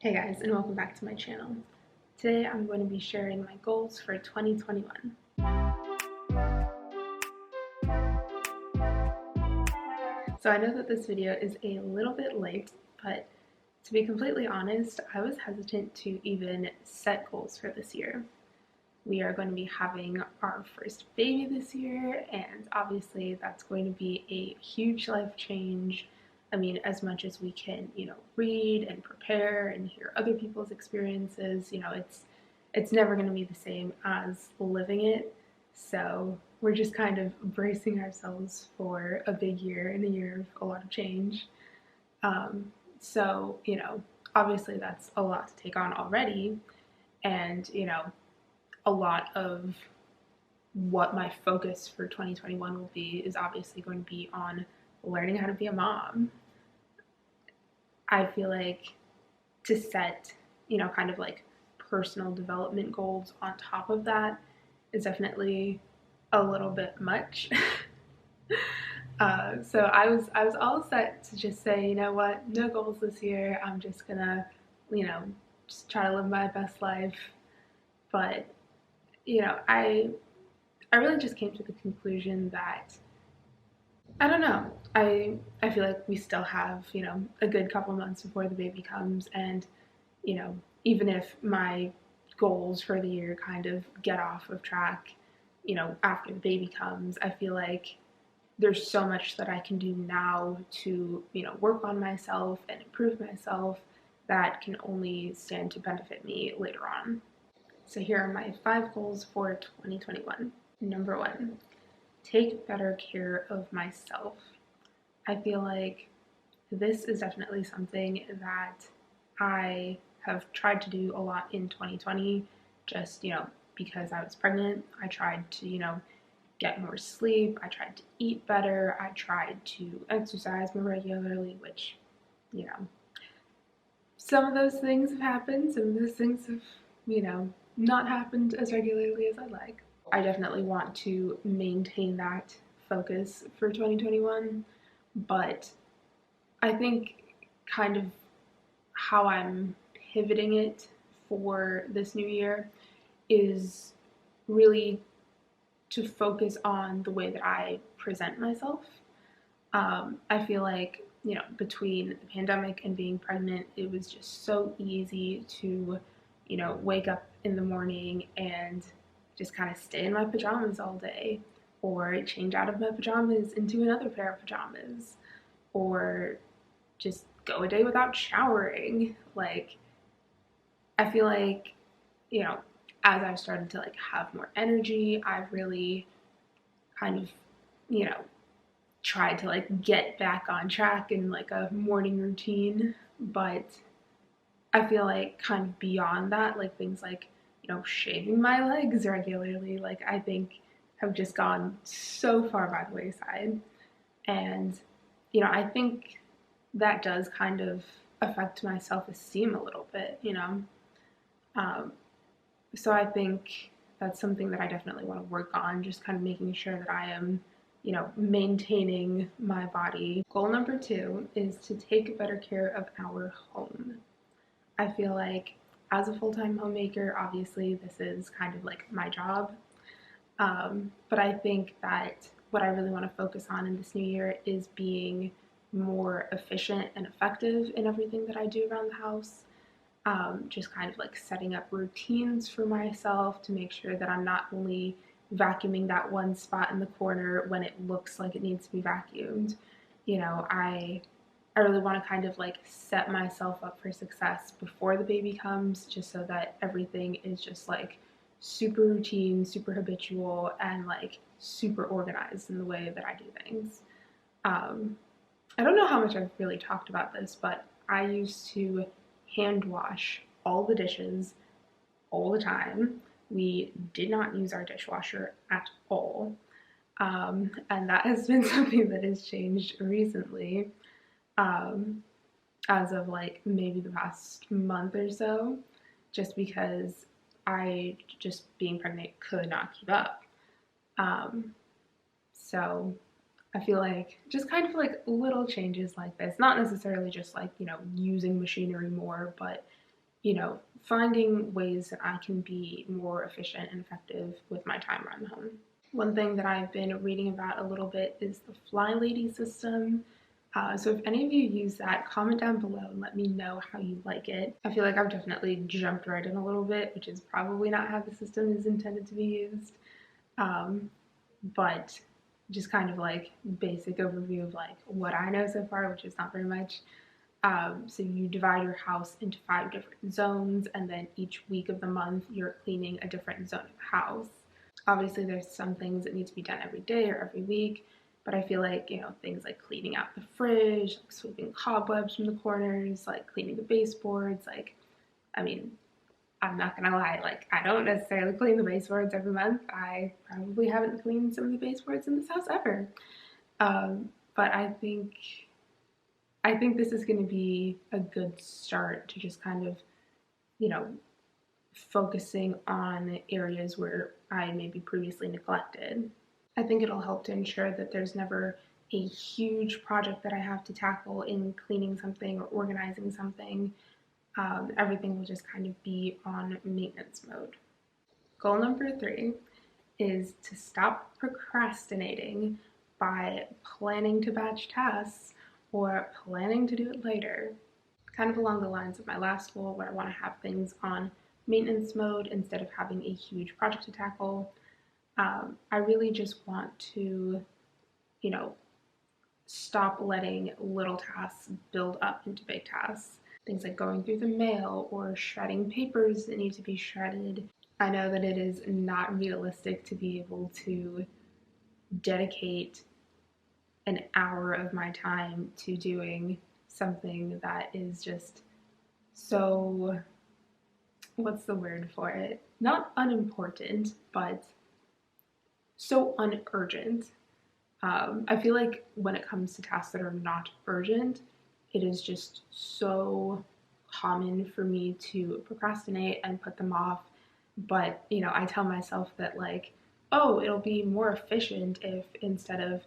Hey guys, and welcome back to my channel. Today I'm going to be sharing my goals for 2021. So I know that this video is a little bit late, but to be completely honest, I was hesitant to even set goals for this year. We are going to be having our first baby this year, and obviously that's going to be a huge life change. I mean, as much as we can, read and prepare and hear other people's experiences, it's never going to be the same as living it. So we're just kind of bracing ourselves for a big year and a year of a lot of change. So, obviously that's a lot to take on already. And, a lot of what my focus for 2021 will be is obviously going to be on learning how to be a mom. I feel like to set, kind of like personal development goals on top of that is definitely a little bit much. So I was all set to just say, you know what, no goals this year. I'm just gonna, just try to live my best life. But I really just came to the conclusion that I don't know. I feel like we still have, a good couple months before the baby comes, and even if my goals for the year kind of get off of track, after the baby comes, I feel like there's so much that I can do now to, work on myself and improve myself that can only stand to benefit me later on. So here are my 5 goals for 2021. Number 1, take better care of myself. I feel like this is definitely something that I have tried to do a lot in 2020, just, because I was pregnant. I tried to, get more sleep. I tried to eat better. I tried to exercise more regularly, which, you know, some of those things have happened. Some of those things have, not happened as regularly as I'd like. I definitely want to maintain that focus for 2021, but I think kind of how I'm pivoting it for this new year is really to focus on the way that I present myself. I feel like, between the pandemic and being pregnant, it was just so easy to, wake up in the morning and just kind of stay in my pajamas all day, or change out of my pajamas into another pair of pajamas, or just go a day without showering. Like, I feel like, as I've started to like have more energy, I've really kind of, you know, tried to like get back on track in like a morning routine. But I feel like kind of beyond that, like things like, shaving my legs regularly, like I think have just gone so far by the wayside. And, I think that does kind of affect my self esteem a little bit, Um, so I think that's something that I definitely want to work on, just kind of making sure that I am, maintaining my body. Goal number 2 is to take better care of our home. I feel like as a full-time homemaker, obviously this is kind of like my job. But I think that what I really want to focus on in this new year is being more efficient and effective in everything that I do around the house. Just kind of like setting up routines for myself to make sure that I'm not only vacuuming that one spot in the corner when it looks like it needs to be vacuumed. I really want to kind of like set myself up for success before the baby comes, just so that everything is just like super routine, super habitual, and like super organized in the way that I do things. Um, I don't know how much I've really talked about this, but I used to hand wash all the dishes all the time. We did not use our dishwasher at all. And that has been something that has changed recently, um, as of like maybe the past month or so, just because I, just being pregnant, could not keep up. Um, so I feel like just kind of like little changes like this, not necessarily just like, using machinery more, but finding ways that I can be more efficient and effective with my time around the home. One thing that I've been reading about a little bit is the Fly Lady system. So if any of you use that, comment down below and let me know how you like it. I feel like I've definitely jumped right in a little bit, which is probably not how the system is intended to be used. But just kind of like basic overview of like what I know so far, which is not very much. So you divide your house into 5 different zones, and then each week of the month you're cleaning a different zone of the house. Obviously, there's some things that need to be done every day or every week, but I feel like, things like cleaning out the fridge, like sweeping cobwebs from the corners, like cleaning the baseboards, like, I mean, I'm not gonna lie, like, I don't necessarily clean the baseboards every month. I probably haven't cleaned some of the baseboards in this house ever. But I think this is going to be a good start to just kind of, you know, focusing on areas where I maybe previously neglected. I think it'll help to ensure that there's never a huge project that I have to tackle in cleaning something or organizing something. Everything will just kind of be on maintenance mode. Goal number 3 is to stop procrastinating by planning to batch tasks or planning to do it later. Kind of along the lines of my last goal, where I want to have things on maintenance mode instead of having a huge project to tackle. I really just want to, you know, stop letting little tasks build up into big tasks. Things like going through the mail or shredding papers that need to be shredded. I know that it is not realistic to be able to dedicate an hour of my time to doing something that is just so, what's the word for it? Not unimportant, but so unurgent. I feel like when it comes to tasks that are not urgent, it is just so common for me to procrastinate and put them off. But, I tell myself that, like, oh, it'll be more efficient if instead of,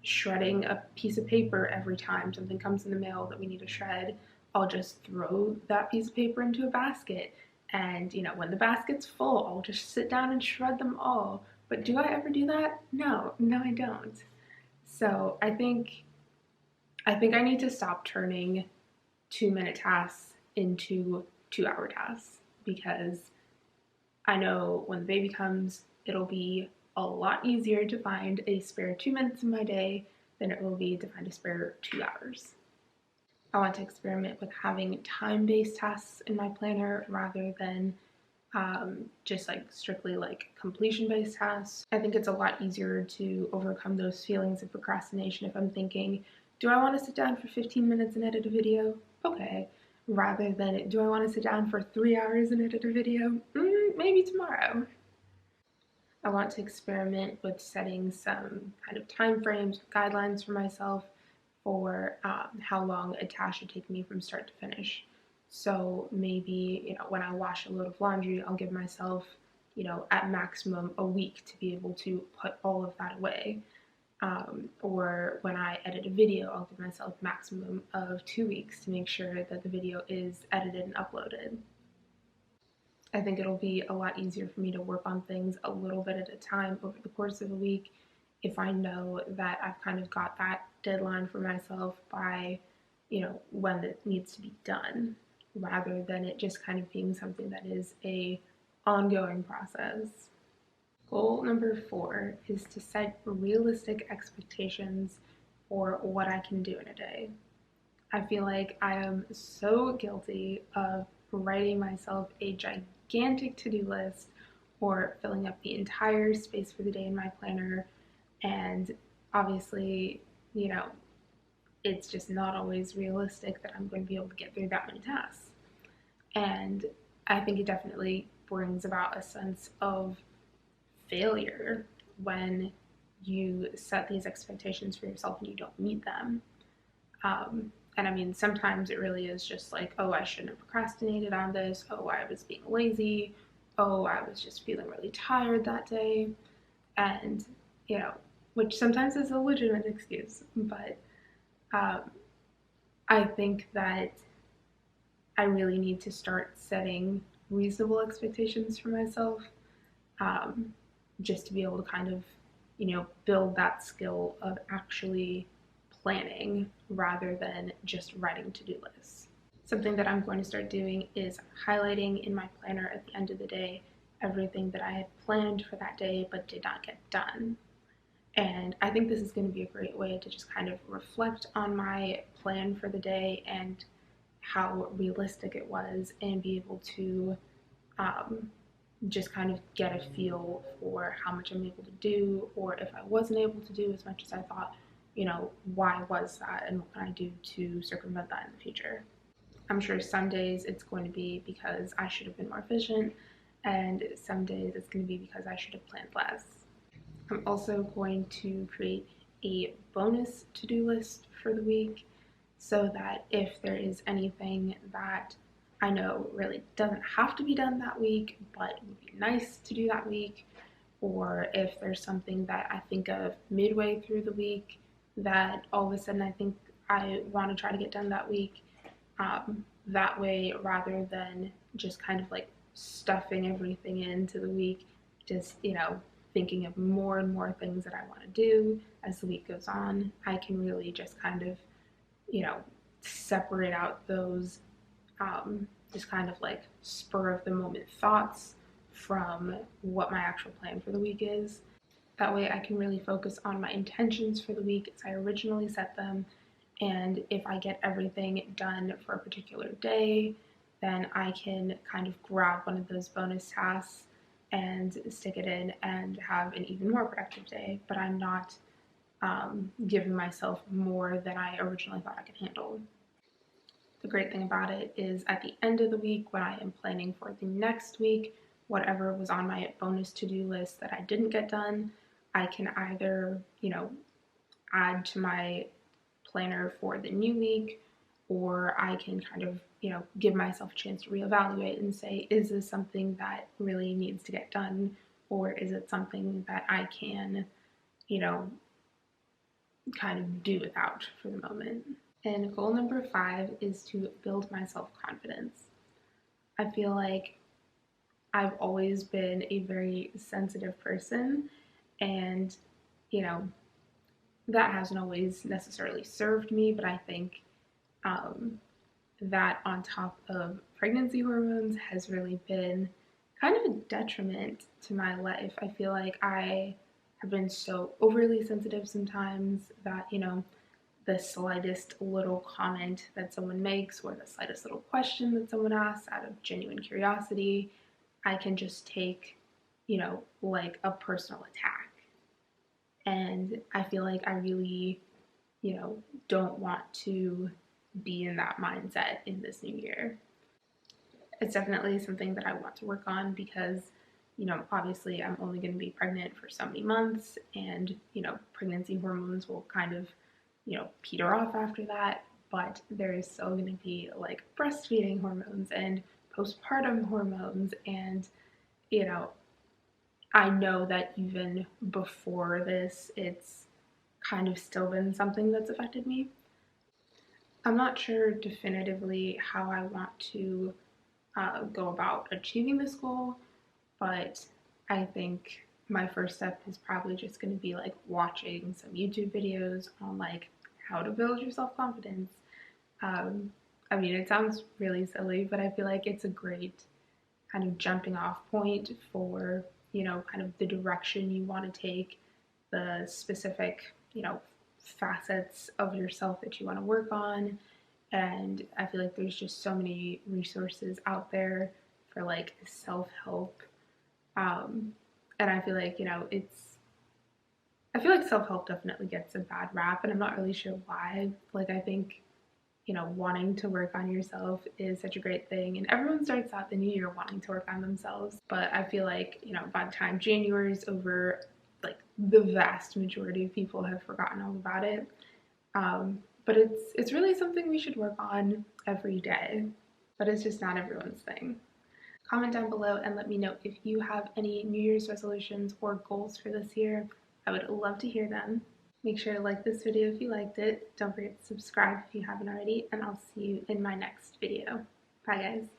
shredding a piece of paper every time something comes in the mail that we need to shred, I'll just throw that piece of paper into a basket. And, when the basket's full, I'll just sit down and shred them all. But do I ever do that? No, I don't. So I think I need to stop turning 2-minute tasks into 2-hour tasks, because I know when the baby comes, it'll be a lot easier to find a spare 2 minutes in my day than it will be to find a spare 2 hours. I want to experiment with having time-based tasks in my planner rather than just like strictly like completion-based tasks. I think it's a lot easier to overcome those feelings of procrastination if I'm thinking, do I want to sit down for 15 minutes and edit a video? Okay. Rather than, do I want to sit down for 3 hours and edit a video? Maybe tomorrow. I want to experiment with setting some kind of time frames, guidelines for myself for how long a task should take me from start to finish. So maybe, when I wash a load of laundry, I'll give myself, at maximum a week to be able to put all of that away. Or when I edit a video, I'll give myself maximum of 2 weeks to make sure that the video is edited and uploaded. I think it'll be a lot easier for me to work on things a little bit at a time over the course of a week if I know that I've kind of got that deadline for myself by, when it needs to be done, rather than it just kind of being something that is a ongoing process. Goal number 4 is to set realistic expectations for what I can do in a day. I feel like I am so guilty of writing myself a gigantic to-do list or filling up the entire space for the day in my planner, and obviously, it's just not always realistic that I'm going to be able to get through that many tasks. And I think it definitely brings about a sense of failure when you set these expectations for yourself and you don't meet them. And I mean, sometimes it really is just like, oh, I shouldn't have procrastinated on this. Oh, I was being lazy. Oh, I was just feeling really tired that day. And, which sometimes is a legitimate excuse. But I think that I really need to start setting reasonable expectations for myself, um, just to be able to kind of, build that skill of actually planning rather than just writing to-do lists. Something that I'm going to start doing is highlighting in my planner at the end of the day everything that I had planned for that day but did not get done. And I think this is going to be a great way to just kind of reflect on my plan for the day and how realistic it was, and be able to um, just kind of get a feel for how much I'm able to do, or if I wasn't able to do as much as I thought, why was that and what can I do to circumvent that in the future. I'm sure some days it's going to be because I should have been more efficient, and some days it's going to be because I should have planned less. I'm also going to create a bonus to-do list for the week so that if there is anything that I know really doesn't have to be done that week but would be nice to do that week, or if there's something that I think of midway through the week that all of a sudden I think I want to try to get done that week, that way, rather than just kind of like stuffing everything into the week, just, thinking of more and more things that I want to do as the week goes on, I can really just kind of, separate out those just kind of like spur of the moment thoughts from what my actual plan for the week is. That way I can really focus on my intentions for the week as I originally set them, and if I get everything done for a particular day, then I can kind of grab one of those bonus tasks and stick it in and have an even more productive day, but I'm not giving myself more than I originally thought I could handle. The great thing about it is at the end of the week, when I am planning for the next week, whatever was on my bonus to-do list that I didn't get done, I can either, add to my planner for the new week, or I can kind of, give myself a chance to reevaluate and say, is this something that really needs to get done, or is it something that I can, kind of do without for the moment. And goal number 5 is to build my self-confidence. I feel like I've always been a very sensitive person, and, that hasn't always necessarily served me, but I think that on top of pregnancy hormones has really been kind of a detriment to my life. I feel like I have been so overly sensitive sometimes that, the slightest little comment that someone makes or the slightest little question that someone asks out of genuine curiosity, I can just take, like a personal attack. And I feel like I really, don't want to be in that mindset in this new year. It's definitely something that I want to work on because, obviously I'm only going to be pregnant for so many months, and, pregnancy hormones will kind of, peter off after that, but there is still going to be like breastfeeding hormones and postpartum hormones, and, I know that even before this, it's kind of still been something that's affected me. I'm not sure definitively how I want to go about achieving this goal, but I think my first step is probably just going to be like watching some YouTube videos on like how to build your self-confidence. I mean, it sounds really silly, but I feel like it's a great kind of jumping off point for, kind of the direction you want to take, the specific, facets of yourself that you want to work on. And I feel like there's just so many resources out there for like self-help. And I feel like, I feel like self-help definitely gets a bad rap, and I'm not really sure why. Like, I think, wanting to work on yourself is such a great thing, and everyone starts out the new year wanting to work on themselves. But I feel like, by the time January is over, like the vast majority of people have forgotten all about it. But it's really something we should work on every day, but it's just not everyone's thing. Comment down below and let me know if you have any New Year's resolutions or goals for this year. I would love to hear them. Make sure to like this video if you liked it. Don't forget to subscribe if you haven't already, and I'll see you in my next video. Bye, guys.